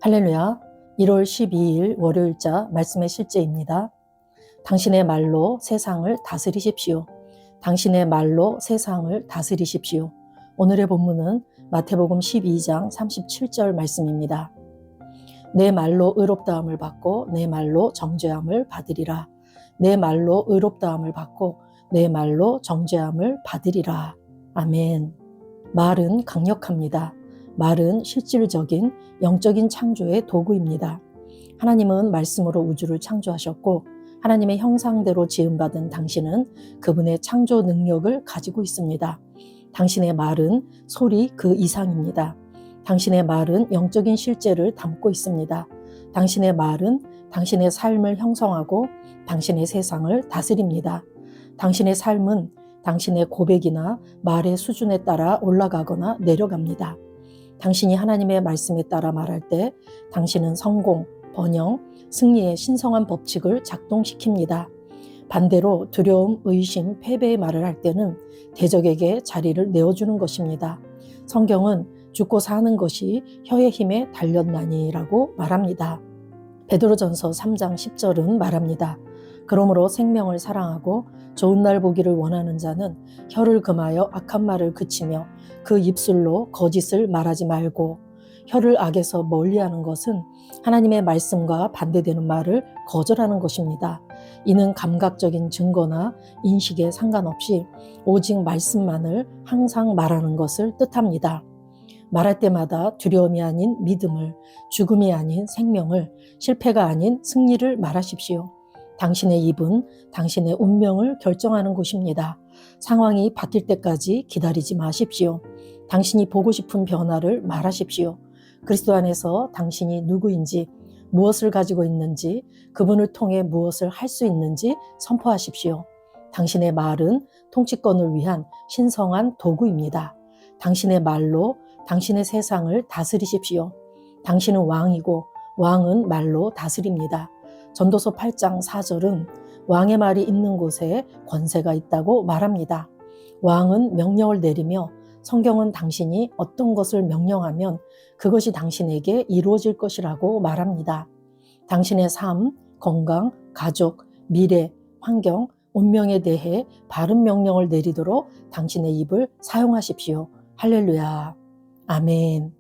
할렐루야. 1월 12일 월요일자 말씀의 실제입니다. 당신의 말로 세상을 다스리십시오. 당신의 말로 세상을 다스리십시오. 오늘의 본문은 마태복음 12장 37절 말씀입니다. 내 말로 의롭다함을 받고 내 말로 정죄함을 받으리라. 내 말로 의롭다함을 받고 내 말로 정죄함을 받으리라. 아멘. 말은 강력합니다. 말은 실질적인 영적인 창조의 도구입니다. 하나님은 말씀으로 우주를 창조하셨고 하나님의 형상대로 지음받은 당신은 그분의 창조 능력을 가지고 있습니다. 당신의 말은 소리 그 이상입니다. 당신의 말은 영적인 실제를 담고 있습니다. 당신의 말은 당신의 삶을 형성하고 당신의 세상을 다스립니다. 당신의 삶은 당신의 고백이나 말의 수준에 따라 올라가거나 내려갑니다. 당신이 하나님의 말씀에 따라 말할 때 당신은 성공, 번영, 승리의 신성한 법칙을 작동시킵니다. 반대로 두려움, 의심, 패배의 말을 할 때는 대적에게 자리를 내어주는 것입니다. 성경은 죽고 사는 것이 혀의 힘에 달렸나니라고 말합니다. 베드로전서 3장 10절은 말합니다. 그러므로 생명을 사랑하고 좋은 날 보기를 원하는 자는 혀를 금하여 악한 말을 그치며 그 입술로 거짓을 말하지 말고, 혀를 악에서 멀리하는 것은 하나님의 말씀과 반대되는 말을 거절하는 것입니다. 이는 감각적인 증거나 인식에 상관없이 오직 말씀만을 항상 말하는 것을 뜻합니다. 말할 때마다 두려움이 아닌 믿음을, 죽음이 아닌 생명을, 실패가 아닌 승리를 말하십시오. 당신의 입은 당신의 운명을 결정하는 곳입니다. 상황이 바뀔 때까지 기다리지 마십시오. 당신이 보고 싶은 변화를 말하십시오. 그리스도 안에서 당신이 누구인지, 무엇을 가지고 있는지, 그분을 통해 무엇을 할 수 있는지 선포하십시오. 당신의 말은 통치권을 위한 신성한 도구입니다. 당신의 말로 당신의 세상을 다스리십시오. 당신은 왕이고 왕은 말로 다스립니다. 전도서 8장 4절은 왕의 말이 있는 곳에 권세가 있다고 말합니다. 왕은 명령을 내리며 성경은 당신이 어떤 것을 명령하면 그것이 당신에게 이루어질 것이라고 말합니다. 당신의 삶, 건강, 가족, 미래, 환경, 운명에 대해 바른 명령을 내리도록 당신의 입을 사용하십시오. 할렐루야. 아멘.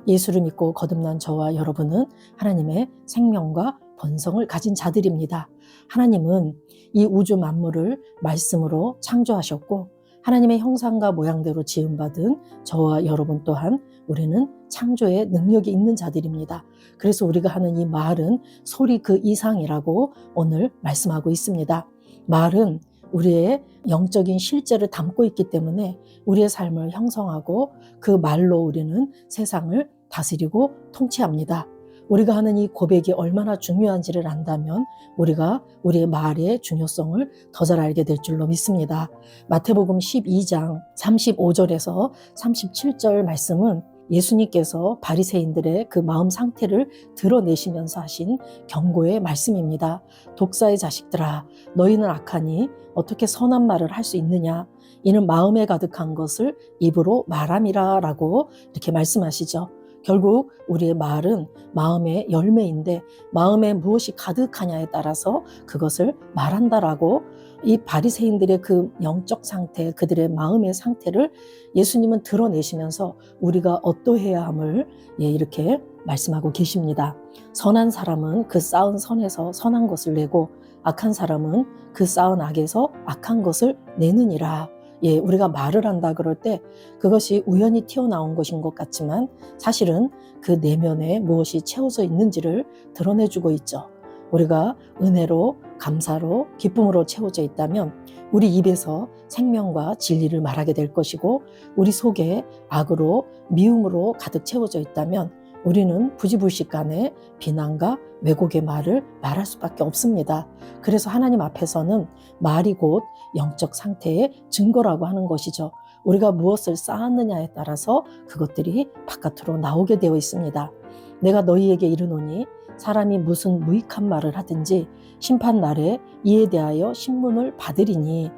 예수를 믿고 거듭난 저와 여러분은 하나님의 생명과 본성을 가진 자들입니다. 하나님은 이 우주 만물을 말씀으로 창조하셨고 하나님의 형상과 모양대로 지음받은 저와 여러분 또한 우리는 창조의 능력이 있는 자들입니다. 그래서 우리가 하는 이 말은 소리 그 이상이라고 오늘 말씀하고 있습니다. 말은 우리의 영적인 실제를 담고 있기 때문에 우리의 삶을 형성하고 그 말로 우리는 세상을 다스리고 통치합니다. 우리가 하는 이 고백이 얼마나 중요한지를 안다면 우리가 우리의 말의 중요성을 더 잘 알게 될 줄로 믿습니다. 마태복음 12장 35절에서 37절 말씀은 예수님께서 바리새인들의 그 마음 상태를 드러내시면서 하신 경고의 말씀입니다. 독사의 자식들아, 너희는 악하니 어떻게 선한 말을 할 수 있느냐? 이는 마음에 가득한 것을 입으로 말함이라 라고 이렇게 말씀하시죠. 결국 우리의 말은 마음의 열매인데 마음에 무엇이 가득하냐에 따라서 그것을 말한다라고 이 바리새인들의 그 영적 상태, 그들의 마음의 상태를 예수님은 드러내시면서 우리가 어떠해야 함을 이렇게 말씀하고 계십니다. 선한 사람은 그 쌓은 선에서 선한 것을 내고 악한 사람은 그 쌓은 악에서 악한 것을 내느니라. 우리가 말을 한다 그럴 때 그것이 우연히 튀어나온 것인 것 같지만 사실은 그 내면에 무엇이 채워져 있는지를 드러내주고 있죠. 우리가 은혜로, 감사로, 기쁨으로 채워져 있다면 우리 입에서 생명과 진리를 말하게 될 것이고 우리 속에 악으로, 미움으로 가득 채워져 있다면 우리는 부지불식간에 비난과 왜곡의 말을 말할 수밖에 없습니다. 그래서 하나님 앞에서는 말이 곧 영적 상태의 증거라고 하는 것이죠. 우리가 무엇을 쌓았느냐에 따라서 그것들이 바깥으로 나오게 되어 있습니다. 내가 너희에게 이르노니 사람이 무슨 무익한 말을 하든지 심판 날에 이에 대하여 신문을 받으리니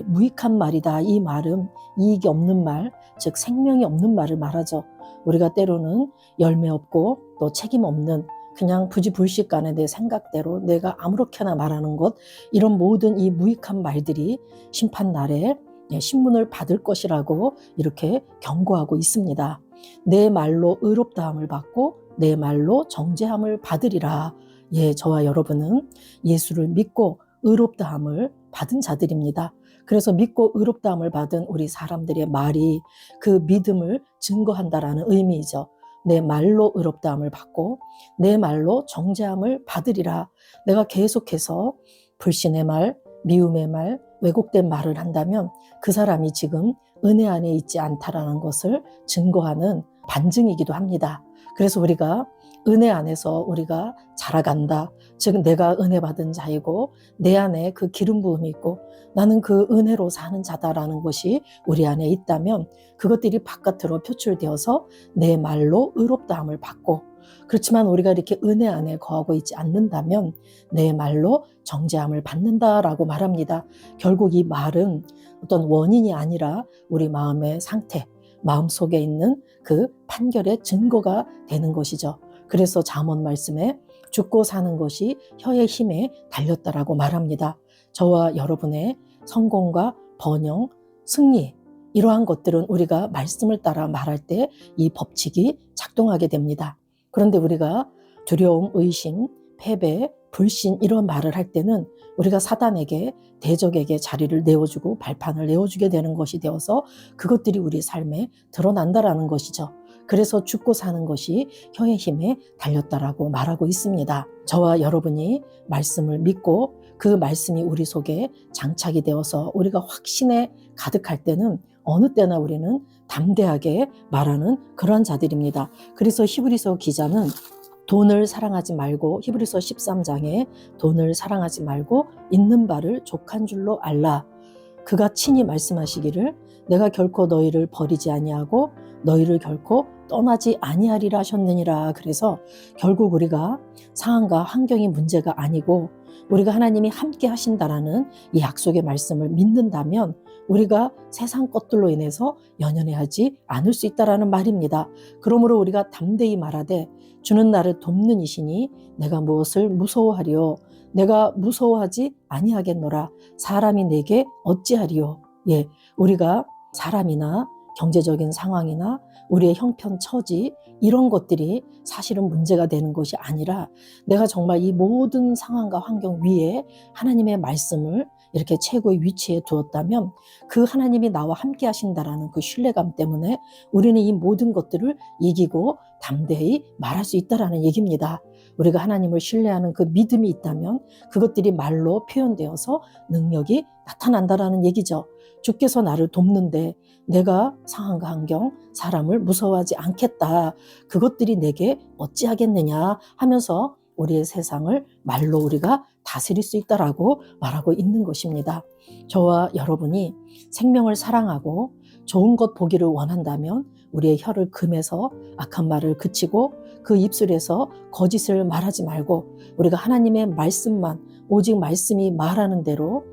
무익한 말이다. 이 말은 이익이 없는 말, 즉 생명이 없는 말을 말하죠. 우리가 때로는 열매 없고 또 책임 없는 그냥 부지불식간에 내 생각대로 내가 아무렇게나 말하는 것, 이런 모든 이 무익한 말들이 심판날에 신문을 받을 것이라고 이렇게 경고하고 있습니다. 내 말로 의롭다함을 받고 내 말로 정죄함을 받으리라. 예, 저와 여러분은 예수를 믿고 의롭다함을 받은 자들입니다. 그래서 믿고 의롭다함을 받은 우리 사람들의 말이 그 믿음을 증거한다라는 의미이죠. 내 말로 의롭다함을 받고 내 말로 정죄함을 받으리라. 내가 계속해서 불신의 말, 미움의 말, 왜곡된 말을 한다면 그 사람이 지금 은혜 안에 있지 않다라는 것을 증거하는 반증이기도 합니다. 그래서 우리가 은혜 안에서 우리가 자라간다. 즉 내가 은혜 받은 자이고 내 안에 그 기름 부음이 있고 나는 그 은혜로 사는 자다라는 것이 우리 안에 있다면 그것들이 바깥으로 표출되어서 내 말로 의롭다함을 받고, 그렇지만 우리가 이렇게 은혜 안에 거하고 있지 않는다면 내 말로 정죄함을 받는다라고 말합니다. 결국 이 말은 어떤 원인이 아니라 우리 마음의 상태, 마음속에 있는 그 판결의 증거가 되는 것이죠. 그래서 잠언 말씀에 죽고 사는 것이 혀의 힘에 달렸다라고 말합니다. 저와 여러분의 성공과 번영, 승리, 이러한 것들은 우리가 말씀을 따라 말할 때 이 법칙이 작동하게 됩니다. 그런데 우리가 두려움, 의심, 패배, 불신 이런 말을 할 때는 우리가 사단에게, 대적에게 자리를 내어주고 발판을 내어주게 되는 것이 되어서 그것들이 우리 삶에 드러난다라는 것이죠. 그래서 죽고 사는 것이 혀의 힘에 달렸다라고 말하고 있습니다. 저와 여러분이 말씀을 믿고 그 말씀이 우리 속에 장착이 되어서 우리가 확신에 가득할 때는 어느 때나 우리는 담대하게 말하는 그런 자들입니다. 그래서 히브리서 기자는 돈을 사랑하지 말고, 히브리서 13장에 돈을 사랑하지 말고 있는 바를 족한 줄로 알라. 그가 친히 말씀하시기를 내가 결코 너희를 버리지 아니하고 너희를 결코 떠나지 아니하리라 하셨느니라. 그래서 결국 우리가 상황과 환경이 문제가 아니고 우리가 하나님이 함께 하신다라는 이 약속의 말씀을 믿는다면 우리가 세상 것들로 인해서 연연해하지 않을 수 있다라는 말입니다. 그러므로 우리가 담대히 말하되 주는 나를 돕는 이시니 내가 무엇을 무서워하리요? 내가 무서워하지 아니하겠노라. 사람이 내게 어찌하리요? 예, 우리가 사람이나 경제적인 상황이나 우리의 형편, 처지 이런 것들이 사실은 문제가 되는 것이 아니라 내가 정말 이 모든 상황과 환경 위에 하나님의 말씀을 이렇게 최고의 위치에 두었다면 그 하나님이 나와 함께 하신다라는 그 신뢰감 때문에 우리는 이 모든 것들을 이기고 담대히 말할 수 있다라는 얘기입니다. 우리가 하나님을 신뢰하는 그 믿음이 있다면 그것들이 말로 표현되어서 능력이 나타난다라는 얘기죠. 주께서 나를 돕는데 내가 상황과 환경, 사람을 무서워하지 않겠다. 그것들이 내게 어찌하겠느냐 하면서 우리의 세상을 말로 우리가 다스릴 수 있다라고 말하고 있는 것입니다. 저와 여러분이 생명을 사랑하고 좋은 것 보기를 원한다면 우리의 혀를 금해서 악한 말을 그치고 그 입술에서 거짓을 말하지 말고 우리가 하나님의 말씀만, 오직 말씀이 말하는 대로,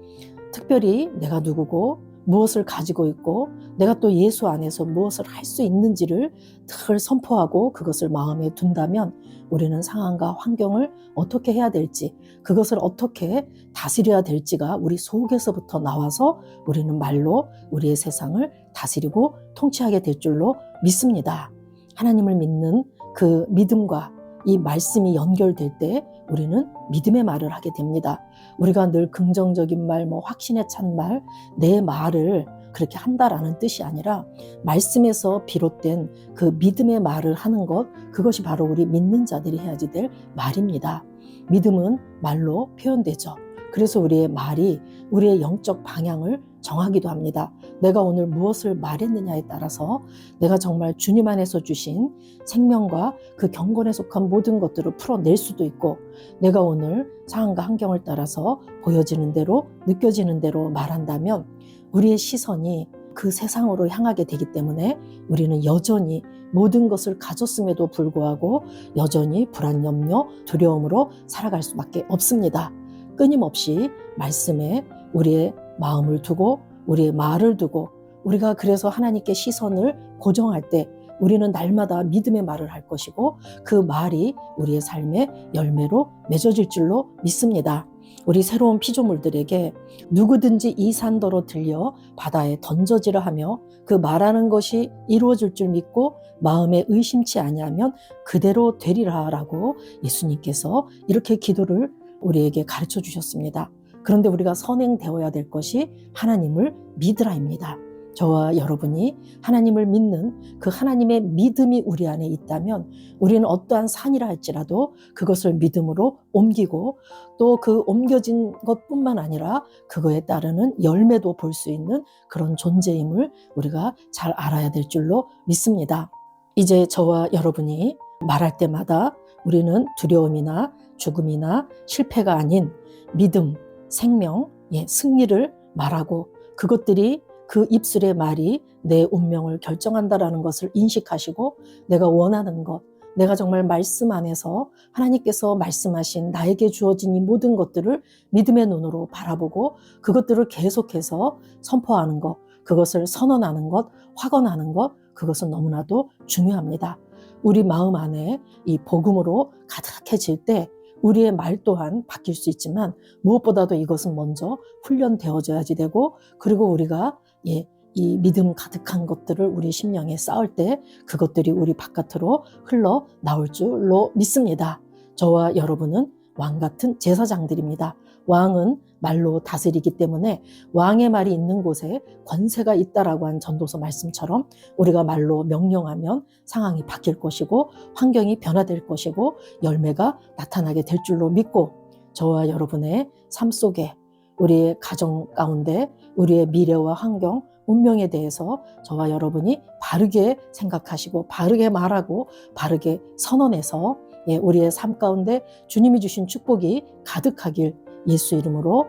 특별히 내가 누구고 무엇을 가지고 있고 내가 또 예수 안에서 무엇을 할 수 있는지를 늘 선포하고 그것을 마음에 둔다면 우리는 상황과 환경을 어떻게 해야 될지, 그것을 어떻게 다스려야 될지가 우리 속에서부터 나와서 우리는 말로 우리의 세상을 다스리고 통치하게 될 줄로 믿습니다. 하나님을 믿는 그 믿음과 이 말씀이 연결될 때 우리는 믿음의 말을 하게 됩니다. 우리가 늘 긍정적인 말, 확신에 찬 말, 내 말을 그렇게 한다라는 뜻이 아니라 말씀에서 비롯된 그 믿음의 말을 하는 것, 그것이 바로 우리 믿는 자들이 해야지 될 말입니다. 믿음은 말로 표현되죠. 그래서 우리의 말이 우리의 영적 방향을 정하기도 합니다. 내가 오늘 무엇을 말했느냐에 따라서 내가 정말 주님 안에서 주신 생명과 그 경건에 속한 모든 것들을 풀어낼 수도 있고, 내가 오늘 상황과 환경을 따라서 보여지는 대로 느껴지는 대로 말한다면 우리의 시선이 그 세상으로 향하게 되기 때문에 우리는 여전히 모든 것을 가졌음에도 불구하고 여전히 불안, 염려, 두려움으로 살아갈 수밖에 없습니다. 끊임없이 말씀에 우리의 마음을 두고 우리의 말을 두고 우리가 그래서 하나님께 시선을 고정할 때 우리는 날마다 믿음의 말을 할 것이고 그 말이 우리의 삶의 열매로 맺어질 줄로 믿습니다. 우리 새로운 피조물들에게 누구든지 이 산더러 들려 바다에 던져지라 하며 그 말하는 것이 이루어질 줄 믿고 마음에 의심치 아니하면 그대로 되리라라고 예수님께서 이렇게 기도를 우리에게 가르쳐 주셨습니다. 그런데 우리가 선행되어야 될 것이 하나님을 믿으라입니다. 저와 여러분이 하나님을 믿는 그 하나님의 믿음이 우리 안에 있다면 우리는 어떠한 산이라 할지라도 그것을 믿음으로 옮기고 또 그 옮겨진 것뿐만 아니라 그거에 따르는 열매도 볼 수 있는 그런 존재임을 우리가 잘 알아야 될 줄로 믿습니다. 이제 저와 여러분이 말할 때마다 우리는 두려움이나 죽음이나 실패가 아닌 믿음, 생명, 승리를 말하고 그것들이 그 입술의 말이 내 운명을 결정한다라는 것을 인식하시고 내가 원하는 것, 내가 정말 말씀 안에서 하나님께서 말씀하신 나에게 주어진 이 모든 것들을 믿음의 눈으로 바라보고 그것들을 계속해서 선포하는 것, 그것을 선언하는 것, 확언하는 것, 그것은 너무나도 중요합니다. 우리 마음 안에 이 복음으로 가득해질 때 우리의 말 또한 바뀔 수 있지만 무엇보다도 이것은 먼저 훈련되어져야지 되고 그리고 우리가 이 믿음 가득한 것들을 우리 심령에 쌓을 때 그것들이 우리 바깥으로 흘러 나올 줄로 믿습니다. 저와 여러분은 왕 같은 제사장들입니다. 왕은 말로 다스리기 때문에 왕의 말이 있는 곳에 권세가 있다라고 한 전도서 말씀처럼 우리가 말로 명령하면 상황이 바뀔 것이고 환경이 변화될 것이고 열매가 나타나게 될 줄로 믿고 저와 여러분의 삶 속에 우리의 가정 가운데 우리의 미래와 환경, 운명에 대해서 저와 여러분이 바르게 생각하시고 바르게 말하고 바르게 선언해서 우리의 삶 가운데 주님이 주신 축복이 가득하길 예수 이름으로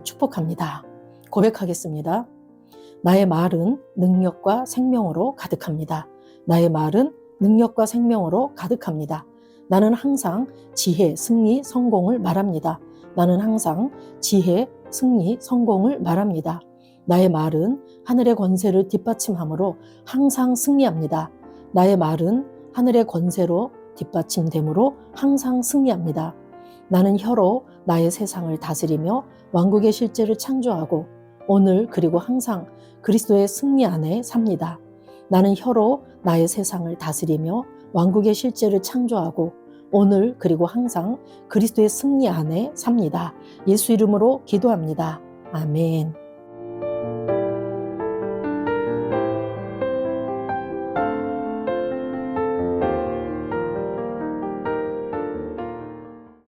축복합니다. 고백하겠습니다. 나의 말은 능력과 생명으로 가득합니다. 나의 말은 능력과 생명으로 가득합니다. 나는 항상 지혜, 승리, 성공을 말합니다. 나는 항상 지혜, 승리, 성공을 말합니다. 나의 말은 하늘의 권세를 뒷받침하므로 항상 승리합니다. 나의 말은 하늘의 권세로 뒷받침되므로 항상 승리합니다. 나는 혀로 나의 세상을 다스리며 왕국의 실제를 창조하고 오늘 그리고 항상 그리스도의 승리 안에 삽니다. 나는 혀로 나의 세상을 다스리며 왕국의 실제를 창조하고 오늘 그리고 항상 그리스도의 승리 안에 삽니다. 예수 이름으로 기도합니다. 아멘.